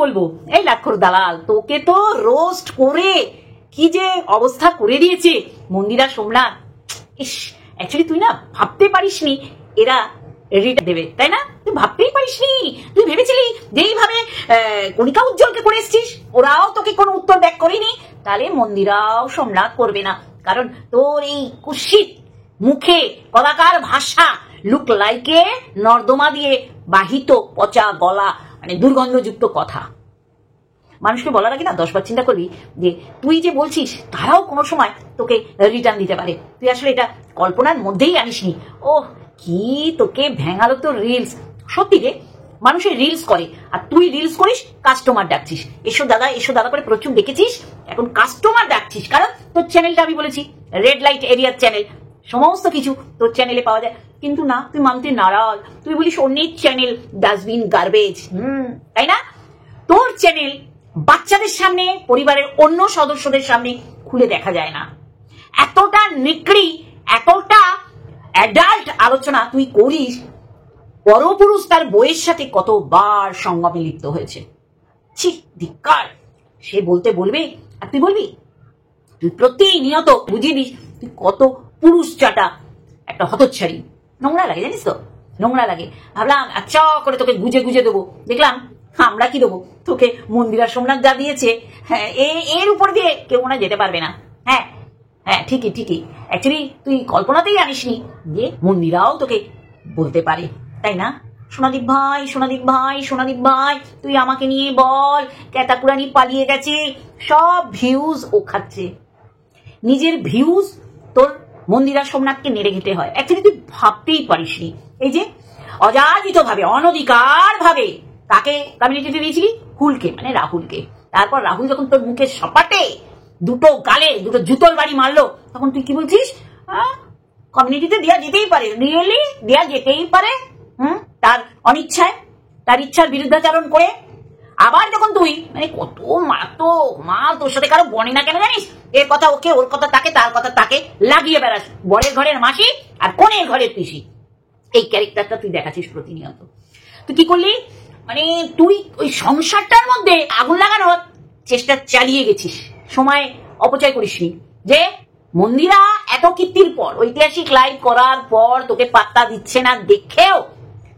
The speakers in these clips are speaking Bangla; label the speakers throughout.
Speaker 1: বলবো, এই লাক্ষর দালাল, তোকে তো রোস্ট করে কি যে অবস্থা করে দিয়েছে মন্দিরা সোমনাথ। ইস, অ্যাকচুয়ালি তুই না ভাবতে পারিসনি এরা রিটার্ন দেবে, তাই না? তুই ভাবতেই পারিসনি। তুই ভেবেছিলি যে এইভাবে কণিকা উজ্জ্বলকে করে এসছিস, ওরাও তোকে কোনো উত্তর ব্যাক করেনি, তাহলে মন্দিরাও সোমনাথ করবে না। কারণ তোর এই কুৎসিত মুখে কলাকার ভাষা, লুক লাইকে নর্দমা দিয়ে বাহিত পচা গলা, মানে দুর্গন্ধযুক্ত কথা, মানুষকে বলার আগে না 10 বার চিন্তা করবি যে তুই যে বলছিস তারাও কোনো সময় তোকে রিটার্ন দিতে পারে। তুই আসলে এটা কল্পনার মধ্যেই আনিসনি। ও কি তোকে ভেঙালো তোর রিলস। সত্যি রে, মানুষের রিলস করে আর তুই রিলস করিস, কাস্টমার ডাকছিস, এসো দাদা করে প্রচুর দেখেছিস, এখন কাস্টমার ডাকছিস। কারণ তোর চ্যানেলটা আমি বলেছি রেড লাইট এরিয়ার চ্যানেল, সমস্ত কিছু তোর চ্যানেলে পাওয়া যায়। কিন্তু না, তুই মানতে নারাজ। তুই বলিস অন্যের চ্যানেল ডাস্টবিন, গার্বেজ, তাই না? তোর চ্যানেল বাচ্চাদের সামনে, পরিবারের অন্য সদস্যদের সামনে খুলে দেখা যায় না। এতটা নিকড়ি, এতটা অ্যাডাল্ট আলোচনা তুই করিস। পরপুরুষ তার বইয়ের সাথে কতবার সঙ্গমে লিপ্ত হয়েছে। ছি, ধিক্কার। সে বলতে বলবে আর তুই বলবি? তুই প্রতিনিয়ত বুঝিয়ে দিস তুই কত পুরুষ চাটা একটা হতচ্ছাড়ি। নোংরা লাগে, জানিস তো, নোংরা লাগে। ভাবলাম আচ্ছা করে তোকে গুজে দেবো, দেখলাম আমরা কি দেবো তোকে, মন্দিরা সোমনাথ যা দিয়েছে, হ্যাঁ এর উপর দিয়ে কেউ মনে যেতে পারবে না। হ্যাঁ হ্যাঁ, ঠিকই। অ্যাকচুয়ালি তুই কল্পনাতেই আনিসনি যে মন্দিরাও তোকে বলতে পারে, তাই না? সোনাদীপ ভাই, তুই আমাকে নিয়ে বল, ক্যাতাকুরানি পালিয়ে গেছে, সব ভিউজ ও খাচ্ছে। নিজের ভিউজ তোর মন্দিরা সোমনাথকে নেড়ে ঘেটে হয়। অ্যাকচুয়ালি তুই ভাবতেই পারিসনি এই যে অযাচিত ভাবে, অনধিকার ভাবে তাকে কমিউনিটিতে দিয়েছিলি, হুলকে মানে রাহুলকে। তারপর রাহুল যখন তোর মুখে সপাটে দুটো গালে দুটো জুতোর বাড়ি মারলো, তখন তুই কি বলছিস? কমিউনিটিতে দেওয়া যেতেই পারে, রিয়েলি দেওয়া যেতেই পারে, তার অনিচ্ছায়, তার ইচ্ছার বিরুদ্ধাচারণ করে। আবার যখন তুই মানে কত মারাত্মক মাল তোর সাথে কারো বনে না কেন জানিস, এর কথা ওকে, ওর কথা তাকে, তার কথা তাকে লাগিয়ে বেড়াস, বরের ঘরের মাসি আর কোনের ঘরের পিসি, এই ক্যারেক্টারটা তুই দেখাচ্ছিস প্রতিনিয়ত। তুই কি করলি? মানে তুই ওই সংসারটার মধ্যে আগুন লাগানোর চেষ্টা চালিয়ে গেছিস, সময় অপচয় করিসনি। যে মন্দিরা এত কীর্তির পর, ঐতিহাসিক লাইভ করার পর তোকে পাত্তা দিচ্ছে না দেখেও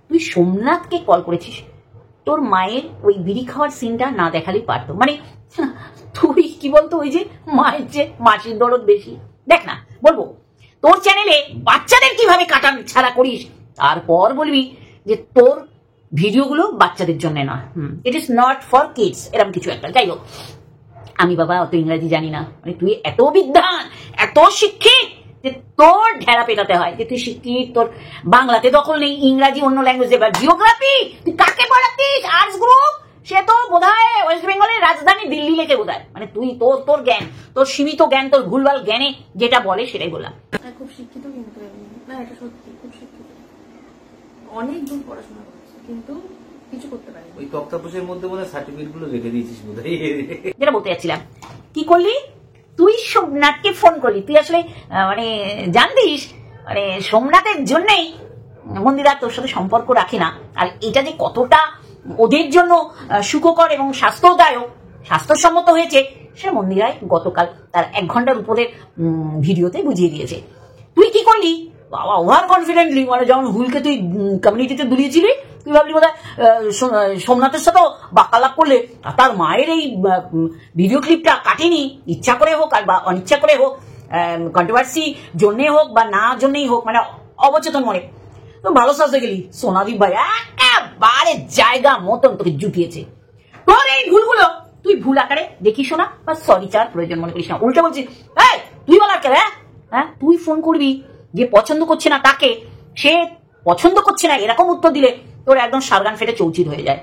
Speaker 1: তুই সোমনাথকে কল করেছিস। তোর মায়ের ওই বিড়ি খাওয়ার সিনটা না দেখালেই পারতো। মানে তুই কি বলতো, ওই যে মায়ের যে মাসির দরদ বেশি। দেখ না, বলবো তোর চ্যানেলে বাচ্চাদের কিভাবে কাটান ছাড়া করিস, তারপর বলবি যে তোর ভিডিওগুলো বাচ্চাদের জন্য না, it is not for kids, এরকম কিছু একটা। যাই হোক, আমি বাবা অত ইংরাজি জানি না। মানে তুই এত বিদ্বান, এত শিক্ষিত যে তোর ঢেরা পেটাতে হয় যে তুই শিক্ষিত, তোর বাংলাতে দখল নেই, ইংরাজি অন্য ল্যাঙ্গুয়েজে। বা জিওগ্রাফি তুই কাকে পড়াতিস? আর্টস গ্রুপ, সে তো বোধহয় ওয়েস্ট বেঙ্গলের রাজধানী দিল্লি লেখে বোধহয়। মানে তুই তোর জ্ঞান, তোর সীমিত জ্ঞান, তোর ভুলভাল জ্ঞানে যেটা বলে সেটাই বললাম।
Speaker 2: খুব শিক্ষিত, কিন্তু না, এটা সত্যি খুব শিক্ষিত, অনেক দূর পড়াশোনা করেছে, কিন্তু কিছু করতে পারে।
Speaker 3: ওই তক্তাপোষের মধ্যে মনে সার্টিফিকেট গুলো রেখে দিয়েছিস বোধহয়।
Speaker 1: যেটা বলতে যাচ্ছিলাম, কি করলি তুই? সোমনাথকে ফোন করলি। তুই আসলে মানে জানতিস মানে সোমনাথের জন্যই মন্দিরা তোর সাথে সম্পর্ক রাখে না। আর এটা যে কতটা ওদের জন্য সুখকর এবং স্বাস্থ্যদায়ক, স্বাস্থ্যসম্মত হয়েছে, সে মন্দিরাই গতকাল তার 1 ঘন্টার উপরের ভিডিওতে বুঝিয়ে দিয়েছে। তুই কি করলি? বাবা, ওভার কনফিডেন্টলি, মানে যেমন হুলকে তুই কমিউনিটিতে দুলিয়েছিলি, তুই ভাবলি বোধহয় সোমনাথের সাথেও বাক্যালাপ করলে তার মায়ের এই ভিডিও ক্লিপটা কাটেনি, ইচ্ছা করে হোক আর বা অনিচ্ছা করে হোক, কন্ট্রোভার্সি জন্যে হোক বা না জন্যেই হোক, মানে অবচেতন মনে। তো ভালো সাজতে গেলি, সোনাদীপ ভাই একেবারে জায়গা মতন তোকে জুটিয়েছে। তোর এই ভুলগুলো তুই ভুল আকারে দেখিস না বা সরি চার প্রয়োজন মনে করিস না। উল্টো বলছিস, তুই বলার কে? হ্যাঁ, তুই ফোন করবি যে পছন্দ করছে না তাকে, সে পছন্দ করছে না, এরকম উত্তর দিলে তোর একদম সারগান ফেটে চৌচির হয়ে যায়।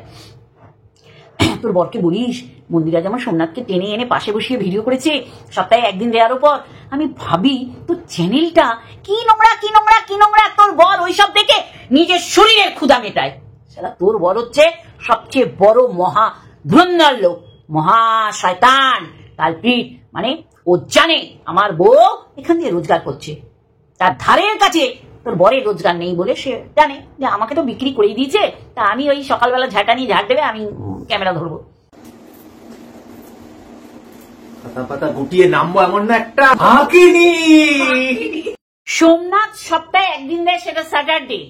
Speaker 1: তোর বরকে বলিস মন্দিরা যেমন সোমনাথকে টেনে এনে পাশে বসিয়ে ভিডিও করেছে সপ্তাহে 1 দিন দেওয়ার উপর। আমি ভাবি তোর চ্যানেলটা কি নোংরা। তোর বর ওইসব দেখে নিজের শরীরের ক্ষুধা মেটায়। সেটা তোর বর হচ্ছে সবচেয়ে বড় মহা ধুরন্ধর লোক, মহা শয়তান কালপিট। মানে ও জানে আমার বউ এখান দিয়ে রোজগার করছে, তার ধারের কাছে তোর বরের রোজগার নেই বলে সে জানে যে আমাকে তো বিক্রি করেই দিয়েছে, তা আমি ওই সকালবেলা ঝাঁটা নিয়ে ঝাড় দেবে, আমি ক্যামেরা ধরবো।
Speaker 3: পাতা পাতা গুটিয়ে নামবো এমন না একটা হাঁকিনি।
Speaker 1: সোমনাথ সপ্তাহে একদিন দেয়, সেটা স্যাটারডে।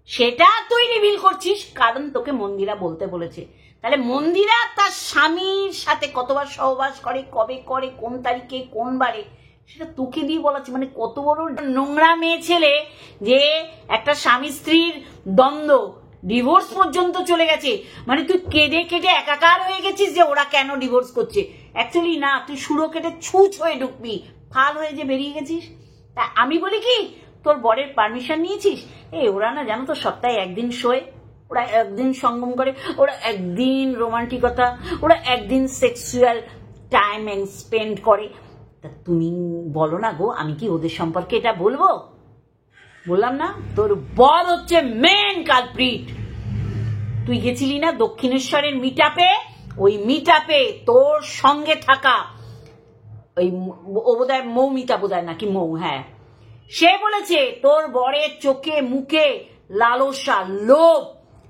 Speaker 1: সেটা তুই রিভিল করছিস কারণ তোকে মন্দিরা বলতে বলেছে। তাহলে মন্দিরা তার স্বামীর সাথে কতবার সহবাস করে, কবে করে, কোন তারিখে, কোন বারে, সেটা তোকে দিয়ে বলাচ্ছে। মানে কত বড় নোংরা মেয়ে ছেলে যে একটা স্বামী স্ত্রীর দ্বন্দ্ব, ডিভোর্স পর্যন্ত চলে গেছে। মানে তুই কেঁদে কেটে একাকার হয়ে গেছিস যে ওরা কেন ডিভোর্স করছে। অ্যাকচুয়ালি না, তুই সুরো কেটে ছুঁচ হয়ে ঢুকবি, ফাল হয়ে যে বেরিয়ে গেছিস। তা আমি বলি কি, তোর বরের পারমিশন নিয়েছিস? ওরা না জানো তো সপ্তাহে একদিন শোয়, ওরা একদিন সঙ্গম করে, ওরা একদিন রোমান্টিকতা, ওরা একদিন সেক্সুয়াল টাইম স্পেন্ড করে। তা তুমি বলো না গো, আমি কি ওদের সম্পর্কে এটা বলবো? বললাম না, তোর বর হচ্ছে মেন কালপ্রিট। তুই গেছিলি না দক্ষিণেশ্বরের মিটআপে, ওই মিটআপে তোর সঙ্গে থাকা ওই ও বোধহয় মৌমিতা বোধহয় নাকি মৌ, হ্যাঁ, সে বলেছে তোর বরের চোখে মুখে লালসা, লোভ,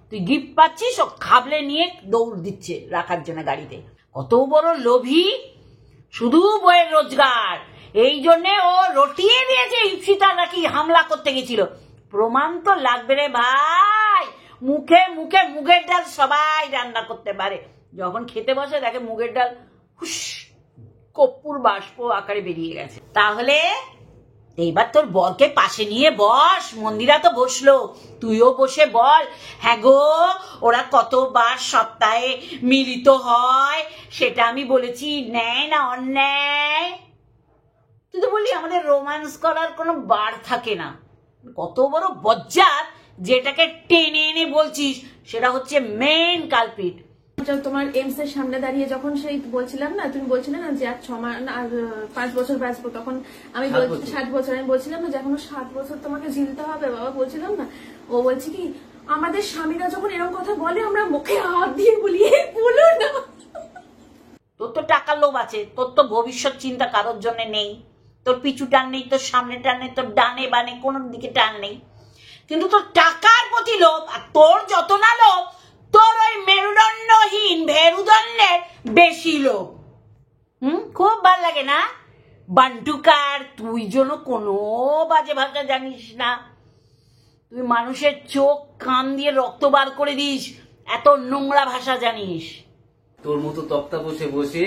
Speaker 1: তুই গিফট পাচ্ছিস, ও খাবলে নিয়ে দৌড় দিচ্ছে রাখার জন্য গাড়িতে। কত বড় লোভী, শুধু বইয়ের রোজগার। এই জন্য ও রটিয়ে দিয়েছে ইপসিতা নাকি হামলা করতে গেছিল। প্রমাণ তো লাগবে রে ভাই। মুখে মুখে মুগের ডাল সবাই রান্না করতে পারে, যখন খেতে বসে দেখে মুগের ডাল হুস কর্পূর বাষ্প আকারে বেরিয়ে গেছে। তাহলে এইবার তোর বরকে পাশে নিয়ে বস। মন্দিরা তো বসলো, তুইও বসে বল, হ্যাঁ গো ওরা কতবার সপ্তাহে মিলিত হয় সেটা আমি বলেছি, ন্যায় না অন্যায়? তুই তো বললি আমাদের রোম্যান্স করার কোনো বার থাকে না। কত বড় বজ্জাত যেটাকে টেনে এনে বলছিস, সেটা হচ্ছে মেন কালপিট।
Speaker 2: তোমার এমস এর সামনে দাঁড়িয়ে যখন সেই বলছিলাম না, তুমি বলছিলে না যে আর 6 মাস আর 5 বছর বাঁচবো, তখন আমি 7 বছর আমি বলছিলাম না যে এখনো 7 বছর তোমাকে ঝিলতে হবে বাবা, বলছিলাম না। ও বলছে কি, আমাদের স্বামীরা যখন এরকম কথা বলে আমরা মুখে হাত দিয়ে বলি বলো না।
Speaker 1: তোর তো টাকার লোভ আছে, তোর তো ভবিষ্যৎ চিন্তা কারোর জন্য নেই, তোর পিছু টান নেই, তোর সামনে টান নেই, তোর ডানে বানে কোন দিকে টান নেই, কিন্তু তোর টাকার প্রতি লোভ। আর তোর যত না লোভ, তোর ওই মেরুদণ্ডহীন ভেরুদণ্ডের বেশি লোভ। খুব ভাল লাগে না বান্টুকার, তুই যেন কোনো বাজে ভাষা জানিস না। তুই মানুষের চোখ কান দিয়ে রক্ত বার করে দিস, এত নোংরা ভাষা জানিস।
Speaker 3: তোর মতো তক্তা বসে বসে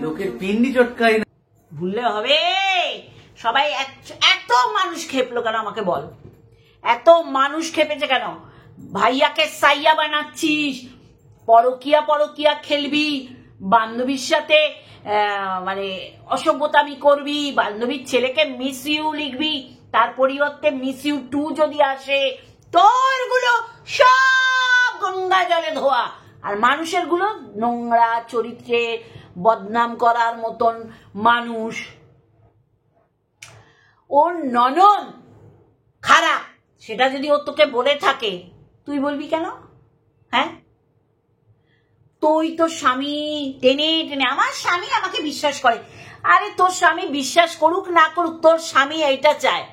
Speaker 2: লোকের পিন্ডি চটকায়
Speaker 3: না।
Speaker 1: ভুললে হবে? সবাই এত মানুষ খেপলো কেন আমাকে বল? এত মানুষ খেপেছে কেন? ভাইয়াকে সাইয়া বানাচ্ছিস, পরকিয়া পরকিয়া খেলবি, বান্ধবীর সাথে মানে অসভ্যতামি করবি, বান্ধবীর ছেলেকে মিস ইউ লিখবি, তার পরিবর্তে মিস ইউ টু যদি আসে, তোর গুলো সব গঙ্গা জলে ধোয়া। আর মানুষের গুলো নোংরা চরিত্রে বদনাম করার মতন মানুষ। ওর ননদ খারাপ, সেটা যদি ও তোকে বলে থাকে, তুই বলবি কেন? হ্যাঁ, তুই তোর স্বামী টেনে টেনে, আমার স্বামী আমাকে বিশ্বাস করে। আরে তোর স্বামী বিশ্বাস করুক না করুক, তোর স্বামী এইটা চায়।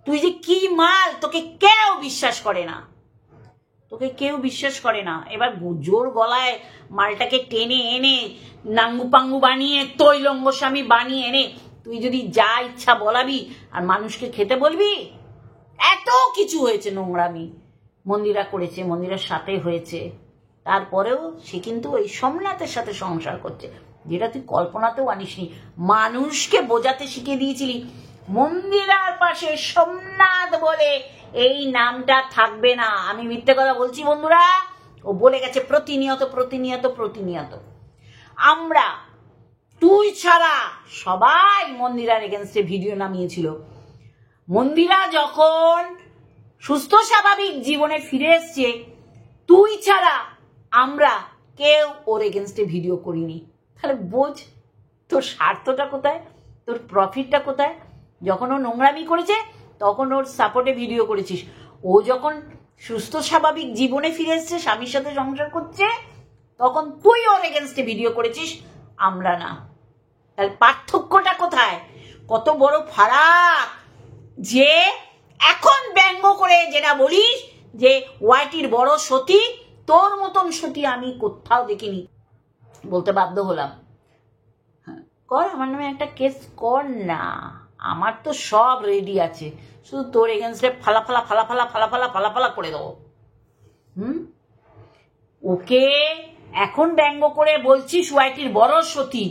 Speaker 1: তুই যে কি মাল, তোকে কেউ বিশ্বাস করে না, তোকে কেউ বিশ্বাস করে না। এবার জোর গলায় মালটাকে টেনে এনে নাঙ্গু পাঙ্গু বানিয়ে তৈলঙ্গ স্বামী বানিয়ে এনে তুই যদি যা ইচ্ছা বলাবি আর মানুষকে খেতে বলবি। এত কিছু হয়েছে, নোংরামি মন্দিরা করেছে, মন্দিরের সাথে হয়েছে, তারপরেও সে কিন্তু ওই সোমনাথের সাথে সংসার করছে, যেটা তুই কল্পনাতেও আনিসনি। মানুষকে বোঝাতে শিখিয়ে দিয়েছিলি মন্দিরার পাশে সোমনাথ বলে এই নামটা থাকবে না। আমি মিথ্যে কথা বলছি বন্ধুরা? ও বলে গেছে প্রতিনিয়ত প্রতিনিয়ত প্রতিনিয়ত। আমরা তুই ছাড়া সবাই মন্দিরার এগেনস্টে ভিডিও নামিয়েছিল। মন্দিরা যখন সুস্থ স্বাভাবিক জীবনে ফিরে এসছে, তুই ছাড়া আমরা কেউ ওর এগেনস্টে ভিডিও করিনি। তাহলে বোঝ তোর স্বার্থটা কোথায়, তোর প্রফিটটা কোথায়। যখন ও নোংরামি করেছে তখন ওর সাপোর্টে ভিডিও করেছিস, ও যখন সুস্থ স্বাভাবিক জীবনে ফিরে এসছে, স্বামীর সাথে সংসার করছে, তখন তুই ওর এগেনস্টে ভিডিও করেছিস, আমরা না। তাহলে পার্থক্যটা কোথায়? কত বড় ফারাক যে এখন ব্যঙ্গ করে যেটা বলিস যে ওয়াইটির বড় সতী, তোর মতন সতী আমি কোথাও দেখিনি, বলতে বাধ্য হলাম। কর, আমার নামে একটা কেস কর না, আমার তো সব রেডি আছে, শুধু তোর এগেনস্টে ফালা করে দেবো। ওকে এখন ব্যঙ্গ করে বলছিস ওয়াইটির বড় সতী,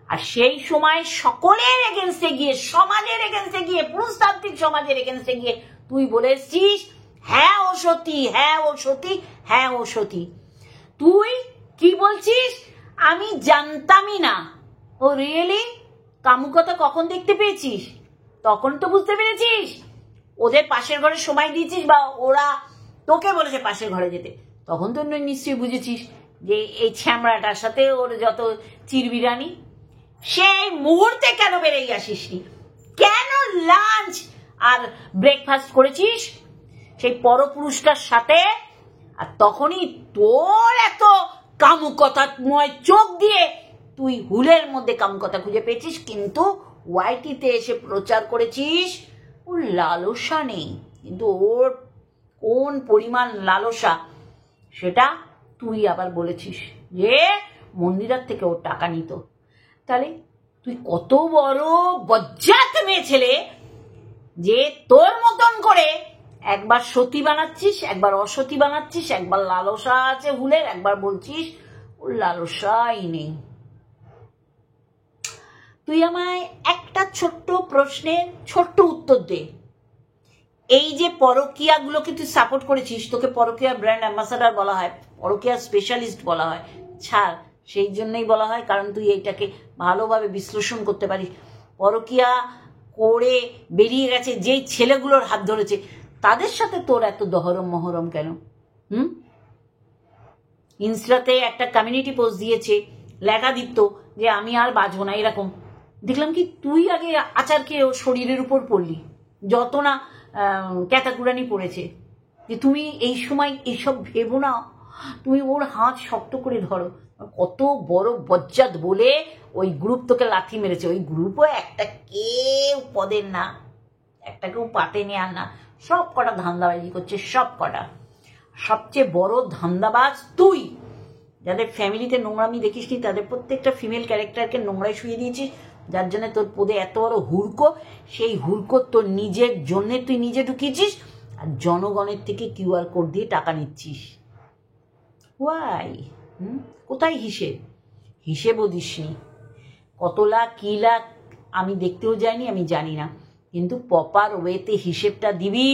Speaker 1: আর সেই সময় সকলের এগেনস্টে গিয়ে, সমাজের এগেনস্টে গিয়ে, পুরুষতান্ত্রিক সমাজের এগেনস্টে গিয়ে তুই বলেছিস হ্যাঁ ও সতী, হ্যাঁ ও সতী, হ্যাঁ ও সতী। তুই কি বলছিস? আমি জানতামই না। ও রিয়েলি? কামুকতা কখন দেখতে পেয়েছিস? তখন তো বুঝতে পেরেছিস। ওদের পাশের ঘরে সময় দিয়েছিস বা ওরা তোকে বলেছে পাশের ঘরে যেতে, তখন তো নিশ্চয়ই বুঝেছিস যে এই ছ্যামড়াটার সাথে ওর যত চিরবিরানি। সেই মুহূর্তে কেন বেরিয়ে আসিসনি? কেন লাঞ্চ আর ব্রেকফাস্ট করেছিস সেই পরপুরুষটার সাথে? আর তখনই তোর এত কামুকতাময় চোখ দিয়ে তুই হুলের মধ্যে কামুকতা খুঁজে পেয়েছিস, কিন্তু ওয়াইটিতে এসে প্রচার করেছিস ওর লালসা নেই। কিন্তু ওর কোন পরিমাণ লালসা সেটা তুই আবার বলেছিস যে মন্দিরার থেকে ওর টাকা নিত। তাহলে তুই কত বড় বজ্জাত মেয়ে ছেলে যে তোর মতন করে একবার সতী বানাচ্ছিস, একবার অসতী বানাচ্ছিস, একবার লালসা আছে হুলের, একবার বলছিস ওর লালসাই নেই। তুই আমায় একটা ছোট্ট প্রশ্নের ছোট্ট উত্তর দে। এই যে পরকীয়াগুলোকে তুই সাপোর্ট করেছিস, তোকে পরকীয়া ব্র্যান্ড অ্যাম্বাসাডার বলা হয়, পরকীয়া স্পেশালিস্ট বলা হয়, ছাড়, সেই জন্যই বলা হয় কারণ তুই এইটাকে ভালোভাবে বিশ্লেষণ করতে পারিস। পরকীয়া করে বেরিয়ে গেছে যেই ছেলেগুলোর হাত ধরেছে, তাদের সাথে তোর এত দহরম মহরম কেন? ইনস্টাতে একটা কমিউনিটি পোস্ট দিয়েছে লেখা দিত যে আমি আর বাঁচবো না, এরকম। দেখলাম কি তুই আগে আচার খেয়ে ওর শরীরের উপর পড়লি, যত না ক্যাতাকুরানি পড়েছে, যে তুমি এই সময় এইসব ভেবো না, তুমি ওর হাত শক্ত করে ধরো। কত বড় বজ্জাত বলে ওই গ্রুপ তোকে লাথি মেরেছে। ওই গ্রুপও একটা কেউ পদের না, একটা কেউ পাতে নেয়ার না, সব কটা ধান্দাবাজি করছে, সব কটা। সবচেয়ে বড় ধান্দাবাজ তুই। যাদের ফ্যামিলিতে নোংরামি দেখিসনি তাদের প্রত্যেকটা ফিমেল ক্যারেক্টারকে নোংরায় শুয়ে দিয়েছিস, যার জন্য তোর পদে এত বড় হুড়কো। সেই হুড়কো তোর নিজের জন্যে তুই নিজে ঢুকিয়েছিস, আর জনগণের থেকে কিউআর কোড দিয়ে টাকা নিচ্ছিস। ওয়াই? কোথায় হিসেবও দিসনি। কত লাখ কি লাখ আমি দেখতেও যাইনি, আমি জানি না, কিন্তু প্রপার ওয়েতে হিসেবটা দিবি।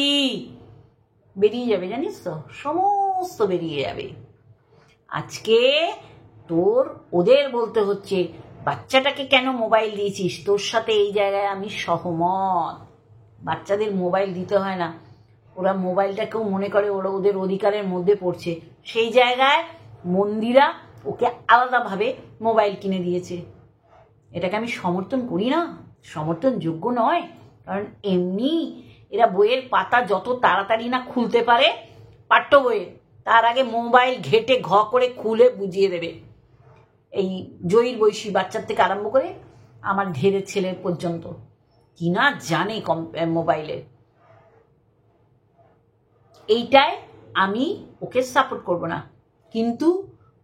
Speaker 1: বেরিয়ে যাবে জানিস তো, সমস্ত বেরিয়ে যাবে। আজকে তোর ওদের বলতে হচ্ছে বাচ্চাটাকে কেন মোবাইল দিয়েছিস, তোর সাথে এই জায়গায় আমি সহমত। বাচ্চাদের মোবাইল দিতে হয় না, ওরা মোবাইলটাকেও মনে করে ওরা ওদের অধিকারের মধ্যে পড়ছে। সেই জায়গায় মন্দিরা ওকে আলাদাভাবে মোবাইল কিনে দিয়েছে। এটাকে আমি সমর্থন করি না, সমর্থনযোগ্য নয়। কারণ এমনি এরা বইয়ের পাতা যত তাড়াতাড়ি না খুলতে পারে পাঠ্য বইয়ে, তার আগে মোবাইল ঘেটে ঘ করে খুলে বুঝিয়ে দেবে। এই জয়ীর বৈশী বাচ্চার থেকে আরম্ভ করে আমার ঢেরের ছেলে পর্যন্ত কি না জানে মোবাইলে। এইটাই আমি ওকে সাপোর্ট করব না, কিন্তু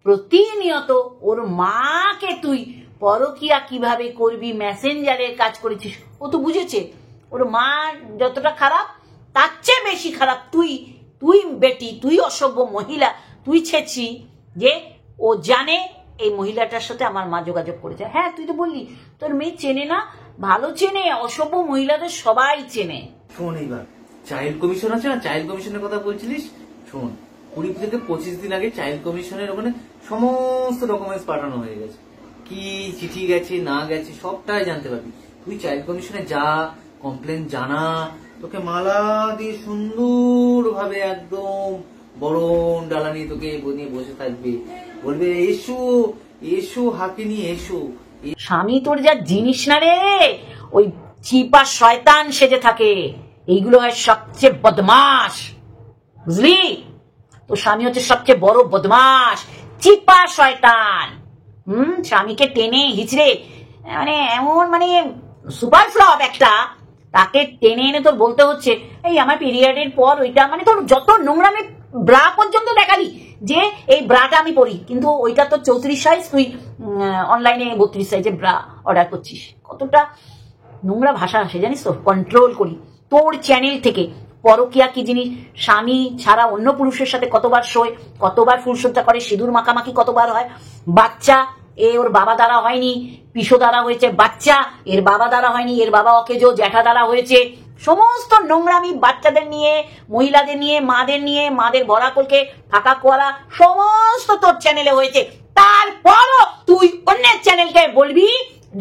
Speaker 1: প্রতিনিয়ত ওর মাকে তুই পরকীয়া কিভাবে করবি, মেসেঞ্জারের কাজ করেছিস, ও তো বুঝেছে। ওর মা যতটা খারাপ তার চেয়ে বেশি খারাপ তুই। তুই বেটি, তুই অসভ্য মহিলা, তুই ছেছি যে ও জানে এই মহিলাটার সাথে আমার মা যোগাযোগ করেছে। হ্যাঁ, তুই তো বললি তোর মেয়ে চেনে না, ভালো চেনে, অসভ্য মহিলাদের সবাই চেনে।
Speaker 3: শোন, এইবার চাইল্ড কমিশন আছে না, চাইল্ড কমিশনের কথা বলছিলিস, শোন, 20 থেকে 25 দিন আগে চাইল্ড কমিশনের ওখানে সমস্ত ডকুমেন্টস পাঠানো হয়ে গেছে। কি চিঠি গেছে না গেছে সবটাই জানতে পারবি। তুই চাইল্ড কমিশনে যা, কমপ্লেন জানা, তোকে মালা দিয়ে সুন্দর ভাবে একদম বরণ ডালা নিয়ে তোকে নিয়ে বসে থাকবে, বলবে এসো এসো হাতে নিয়ে এসো।
Speaker 1: স্বামী তোর যা জিনিস না রে, ওই চিপা শয়তান সেজে থাকে, এইগুলো হয় সবচেয়ে বদমাস, বুঝলি? তো স্বামী হচ্ছে সবচেয়ে বড় বদমাস, চিপা শয়তান। স্বামীকে টেনে হিচড়ে মানে এমন মানে সুপার ফ্লপ একটা, তাকে টেনে এনে তোর বলতে হচ্ছে এই আমার পিরিয়ডের পর ওইটা, মানে তোর যত নোংরামি ব্রা পর্যন্ত দেখালি, যে এই ব্রাটা আমি পরি, কিন্তু ওইটা তো 34 সাইজ, তুই অনলাইনে 32 সাইজের ব্রা অর্ডার করছিস। কতটা নোংরা ভাষা আসে জানিস তো, কন্ট্রোল করি। তোর চ্যানেল থেকে পরকিয়া কি জিনিস, স্বামী ছাড়া অন্য পুরুষের সাথে কতবার শোয়, কতবার ফুলসজ্জা করে, সিঁদুর মাখামাখি কতবার হয়, বাচ্চা এ ওর বাবা দ্বারা হয়নি, পিসো দ্বারা হয়েছে, বাচ্চা এর বাবা দ্বারা হয়নি, এর বাবা অকেজো জ্যাঠা দ্বারা হয়েছে, সমস্ত নোংরামি বাচ্চাদের নিয়ে, মহিলাদের নিয়ে, মাদের ভরাকলকে ফাঁকা করা সমস্ত তোর চ্যানেলে হয়েছে। তারপরও তুই অন্যের চ্যানেলকে বলবি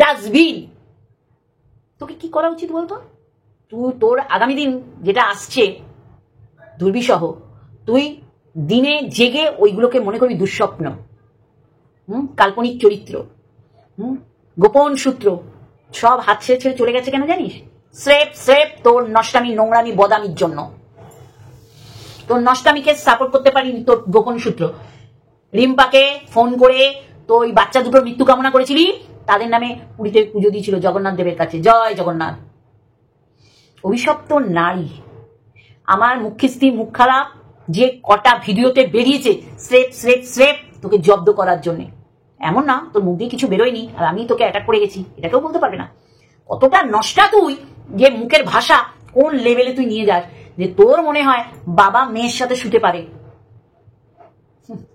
Speaker 1: ডাস্টবিন। তোকে কি করা উচিত বলতো? তুই তোর আগামী দিন যেটা আসছে দুর্বিসহ, তুই দিনে জেগে ওইগুলোকে মনে করবি দুঃস্বপ্ন, কাল্পনিক চরিত্র, গোপন সূত্র, সব হাত ছেড়ে ছেড়ে চলে গেছে কেন জানিস? স্রেফ তোর নষ্টামি, নোংরামি, বদামির জন্য। তোর নষ্টামিকে সাপোর্ট করতে পারিনি তোর গোপন সূত্র। রিম্পাকে ফোন করে তো ওই বাচ্চা দুটোর মৃত্যু কামনা করেছিলি, তাদের নামে পুরীতে পুজো দিয়েছিল জগন্নাথ দেবের কাছে, জয় জগন্নাথ। অভিশপ্ত নারী, আমার মুখখিস্তি মুখ খারাপ যে কটা ভিডিওতে বেরিয়েছে স্রেফ তোকে জব্দ করার জন্য। এমন না তোর মুখ দিয়ে কিছু বেরোয়নি আর আমি তোকে অ্যাটাক করে গেছি, এটাকেও বলতে পারবে না। কতটা নষ্টা তুই, যে মুখের ভাষা কোন লেভেলে তুই নিয়ে যাস, যে তোর মনে হয় বাবা মেয়ের সাথে শুতে পারে।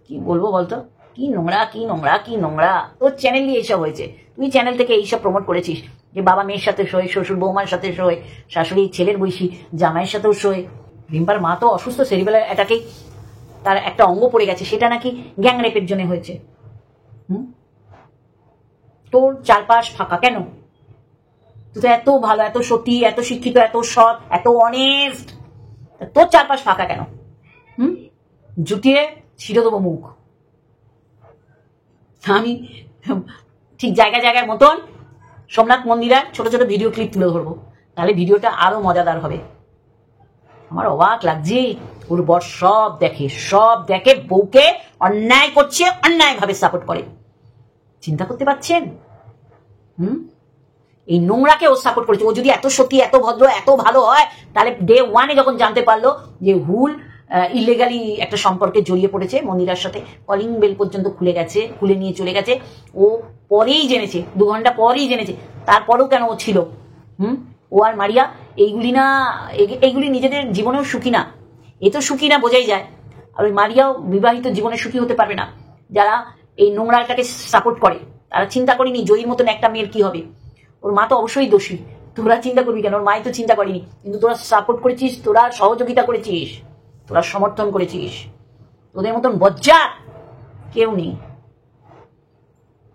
Speaker 1: কি বলবো বলতো, কি নোংরা। তোর চ্যানেল দিয়ে এইসব হয়েছে, তুই চ্যানেল থেকে এইসব প্রমোট করেছিস যে বাবা মেয়ের সাথে শোয়, শ্বশুর বৌমার সাথে শোয়, শাশুড়ি ছেলের বৈশী জামাইয়ের সাথেও শোয়। রিম্পার মা তো অসুস্থ, সেরিবেলার অ্যাটাকেই তার একটা অঙ্গ পড়ে গেছে, সেটা নাকি গ্যাং রেপের জন্য হয়েছে। তোর চারপাশ ফাঁকা কেন? তুই তো এত ভালো, এত সতী, এত শিক্ষিত, এত সৎ, এত অনেস্ট, তোর চারপাশ ফাঁকা কেন? জুটিয়ে ছিঁড়ে দেবো মুখ। আমি ঠিক জায়গায় মতন সোমনাথ মন্দিরের ছোট ছোট ভিডিও ক্লিপ তুলে ধরবো, তাহলে ভিডিওটা আরো মজাদার হবে। আমার অবাক লাগছে, ওর বর সব দেখে, বউকে অন্যায় করছে, অন্যায় ভাবে সাপোর্ট করে। চিন্তা করতে পারছেন? এই নোংরাকে ও সাপোর্ট করেছে। ও যদি এত সত্যি, এত ভদ্র, এত ভালো হয়, তাহলে ডে 1 যখন জানতে পারলো যে হুল ইলিগালি একটা সম্পর্কে জড়িয়ে পড়েছে মন্দিরার সাথে, কলিং বেল পর্যন্ত খুলে নিয়ে চলে গেছে, ও পরেই জেনেছে, 2 ঘন্টা পরেই জেনেছে। তারপরেও কেন ও ছিল? ও আর মারিয়া এইগুলি নিজেদের জীবনেও সুখী না। এ তো সুখী না, বোঝাই যায়। আর ওই মারিয়াও বিবাহিত জীবনে সুখী হতে পারবে না। যারা এই নোংরাটাকে সাপোর্ট করে তারা চিন্তা করেনি জয়ীর মতন একটা মেয়ের কি হবে। ওর মা তো অবশ্যই দোষী, তোরা চিন্তা করবি কেন? ওর মাই তো চিন্তা করেনি, কিন্তু তোরা সাপোর্ট করেছিস, তোরা সহযোগিতা করেছিস, তোরা সমর্থন করেছিস। তোদের মতন বজ্জাত কেউ নেই।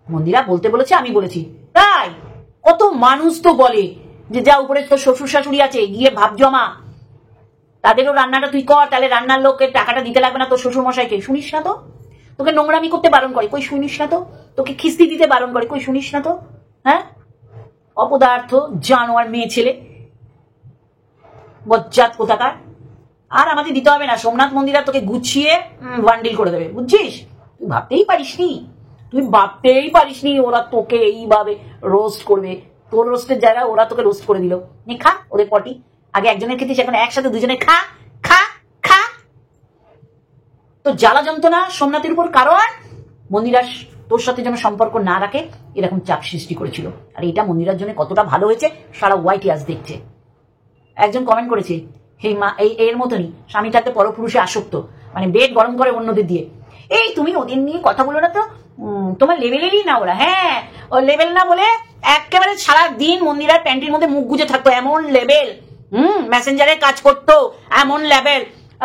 Speaker 1: মন্দিরা বলতে বলেছে, আমি বলেছি তাই। কত মানুষ তো বলে যে যা উপরে তোর শ্বশুর শাশুড়ি আছে, গিয়ে ভাব জমা, তাদেরও রান্নাটা তুই কর, তাহলে রান্নার লোকের টাকাটা দিতে লাগবে না তোর শ্বশুর মশাইকে। শুনিস না তো? তোকে নোংরামি করতে বারণ করে, কই শুনিস না তো? তোকে খিস্তি দিতে বারণ করে, কই শুনিস না তো? হ্যাঁ, অপদার্থ জানোয়ার মেয়ে ছেলে, বজ্জাত কোথাকার। আর আমাদের দিতে হবে না, সোমনাথ মন্দিরা তোকে গুছিয়ে বান্ডিল করে দেবে, বুঝছিস? তুই ভাবতেই পারিসনি ওরা তোকে এইভাবে রোস্ট করবে। তোর রোস্টের জায়গায় ওরা তোকে রোস্ট করে দিল। নে খা ওদের পটি। আগে একজনের খেতিস, এখন একসাথে দুজনে খা। তো জ্বালা যন্ত্রণা সোমনাথের উপর, কারণ মন্দিরা তোর সাথে যেন সম্পর্ক না রাখে এরকম চাপ সৃষ্টি করেছিল। আর এটা মন্দিরার জন্য কতটা ভালো হয়েছে সারা হোয়াইট হাউস দেখছে। একজন কমেন্ট করেছে, হে মা, এর মতনই স্বামী থাকতে পরপুরুষে আসক্ত, মানে বেড গরম করে অন্যদের দিয়ে। এই তুমি ওদের নিয়ে কথা বলো না তো, তোমার লেভেলেরই না ওরা। হ্যাঁ, ও লেভেল না বলে একেবারে সারা দিন মন্দিরার প্যান্টির মধ্যে মুখ গুজে থাকতো, এমন লেভেল। মেসেঞ্জারের কাজ করতো, এমন লেভেল।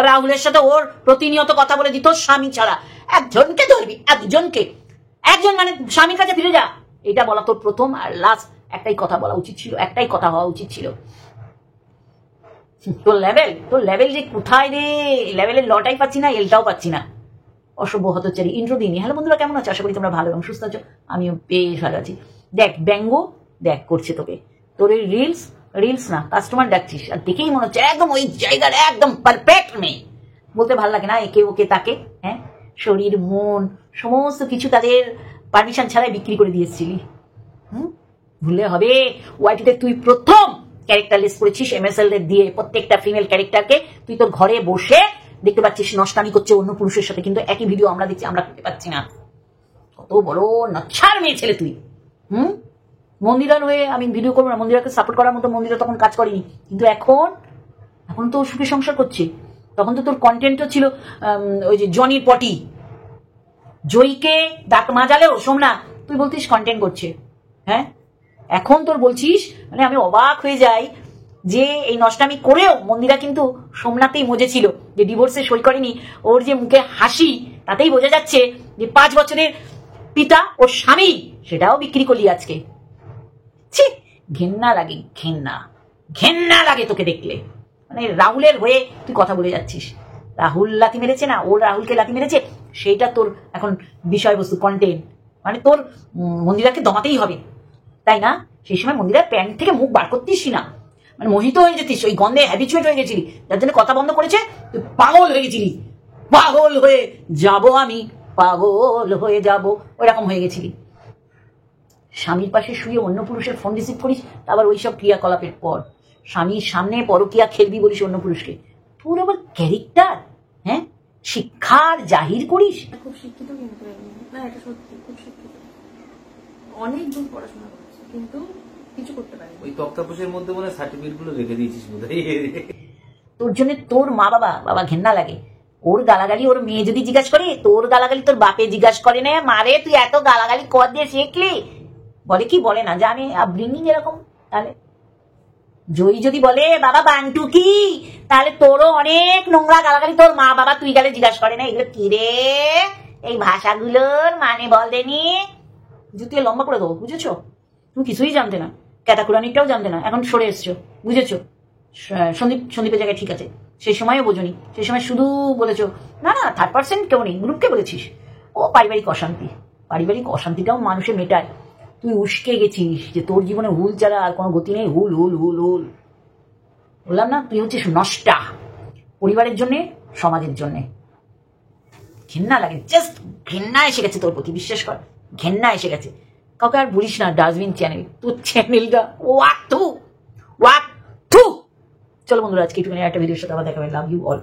Speaker 1: রাহুলের সাথে ওর প্রতিনিয়ত কথা বলে দিত স্বামী ছাড়া। একজনকে ধরবি, একজন মানে স্বামীর কাছে ফিরে যা, এটা বলা তোর প্রথম আর লাস্ট। একটাই কথা বলা উচিত ছিল, একটাই কথা হওয়া উচিত ছিল। তোর লেভেল যে কোথায় রে? লেভেলের লটাই পাচ্ছি না, এলটাও পাচ্ছি না। অসভ্য হতচারী। ইন্ট্রো দিইনি। হ্যালো বন্ধুরা, কেমন আছো? আশা করি তোমরা ভালো এবং সুস্থ আছো। আমিও বেশ ভালো আছি। দেখ ব্যঙ্গ করছে তোকে, তোর এই রিলস না, কাস্টমার ডাকছিস, আর দেখেই মনে হচ্ছে একদম ওই জায়গার একদম পারফেক্ট মেয়ে। বলতে ভালো লাগে না একে ওকে তাকে? হ্যাঁ, শরীর মন সমস্ত কিছু তাদের পারমিশন ছাড়াই বিক্রি করে দিয়েছিলি। ভুলে হবে, ওয়াইটিতে তুই প্রথম ক্যারেক্টার লিস্ট করেছিস MSL দিয়ে। প্রত্যেকটা ফিমেল ক্যারেক্টারকে তুই তোর ঘরে বসে দেখতে পাচ্ছিস নষ্টামি করছে অন্য পুরুষের সাথে, কিন্তু একই ভিডিও আমরা দেখছি, আমরা করতে পাচ্ছি না। কত বড় নচ্ছার মেয়ে ছেলে তুই। মন্দিরার হয়ে আমি ভিডিও করবো না, মন্দিরাকে সাপোর্ট করার মতো মন্দিরা তখন কাজ করেনি, কিন্তু এখন তো সুখে সংসার করছে। তখন তো তোর কন্টেন্টও ছিল ওই যে জনির পটি, জয়ীকে দাঁত মাজালেও সোমনাথ তুই বলতিস কন্টেন্ট করছে। হ্যাঁ, এখন তোর বলছিস, মানে আমি অবাক হয়ে যাই যে এই নষ্টামি করেও মন্দিরা কিন্তু সোমনাথেই মজেছিল, যে ডিভোর্সে সই করেনি। ওর যে মুখে হাসি তাতেই বোঝা যাচ্ছে যে 5 বছরের পিতা ওর স্বামী, সেটাও বিক্রি করলি আজকে। ছি, ঘেন্না লাগে, ঘেন্না লাগে তোকে দেখলে। মানে রাহুলের হয়ে তুই কথা বলে যাচ্ছিস। রাহুল লাথি মেরেছে না, ওর রাহুলকে লাথি মেরেছে, সেইটা তোর এখন বিষয়বস্তু, কন্টেন্ট। মানে তোর মন্দিরাকে দমাতেই হবে, তাই না? সেই সময় মন্দিরার প্যান্ট থেকে মুখ বার করতিস না, মানে মোহিত হয়ে যেতিস, ওই গন্ধে হ্যাবিচুয়েট হয়ে গেছিলি, যার জন্য কথা বন্ধ করেছে। তুই পাগল হয়ে গেছিলি, পাগল হয়ে যাব আমি, পাগল হয়ে যাব, ওইরকম হয়ে গেছিলি। স্বামীর পাশে শুয়ে অন্য পুরুষের ফোন রিসিভ করিস, আবার ওইসব ক্রিয়াকলাপের পর স্বামীর সামনে পরকিয়া খেলবি বলিস অন্য পুরুষকে। তোর আবার ক্যারেক্টার, হ্যাঁ, শিক্ষার জাহির করিস।
Speaker 2: খুব শিক্ষিত কিন্তু না, এটা সত্যি খুব শিক্ষিত, অনেক দূর পড়াশোনা করেছে কিন্তু কিছু করতে পারে।
Speaker 3: ওই তক্তাপোষের মধ্যে মনে সার্টিফিকেট গুলো রেখে দিয়েছিস বোধহয়।
Speaker 1: তোর জন্য তোর মা বাবা ঘেন্না লাগে। ওর গালাগালি ওর মেয়ে যদি জিজ্ঞাসা করে, তোর গালাগালি তোর বাপে জিজ্ঞাসা করে না, মারে তুই এত গালাগালি কর দিয়ে শিখলি? বলে কি বলে না যে আমি আপব্রিঙ্গিং এরকম। তাহলে জয়ী যদি বলে বাবা বান্টু কি, তাহলে তোরও অনেক নোংরা গালাগালি তোর মা বাবা তুই গেলে জিজ্ঞাসা করে না, এগুলো কি রে, এই ভাষাগুলোর মানে বল দেনি, জুতিয়ে লম্বা করে দেবো, বুঝেছো? তুমি কিছুই জানতে না, ক্যাটাকুরানিটাও জানতে না, এখন সরে এসছো, বুঝেছো? সন্দীপের জায়গায় ঠিক আছে, সেই সময়ও বোঝনি, সেই সময় শুধু বলেছো না থার্ড পার্সেন্ট কেউ নেই, গ্রুপকে বলেছিস। ও পারিবারিক অশান্তিটাও মানুষের মেটায়। তুই উস্কে গেছিস যে তোর জীবনে হুল ছাড়া আর কোনো গতি নেই, হুল হুল হুল হুল। বললাম না, তুই হচ্ছিস নষ্টা, পরিবারের জন্যে, সমাজের জন্যে। ঘেন্না লাগে, জাস্ট ঘেন্না এসে গেছে তোর প্রতি, বিশ্বাস কর, ঘেন্না এসে গেছে। কাউকে আর বলিস না ডাস্টবিন চ্যানেল, তোর চ্যানেলটা ওয়াক থু। চলো বন্ধুরা, আজকে একটুখানি একটা ভিডিওর সাথে আবার দেখা হবে। Love you all.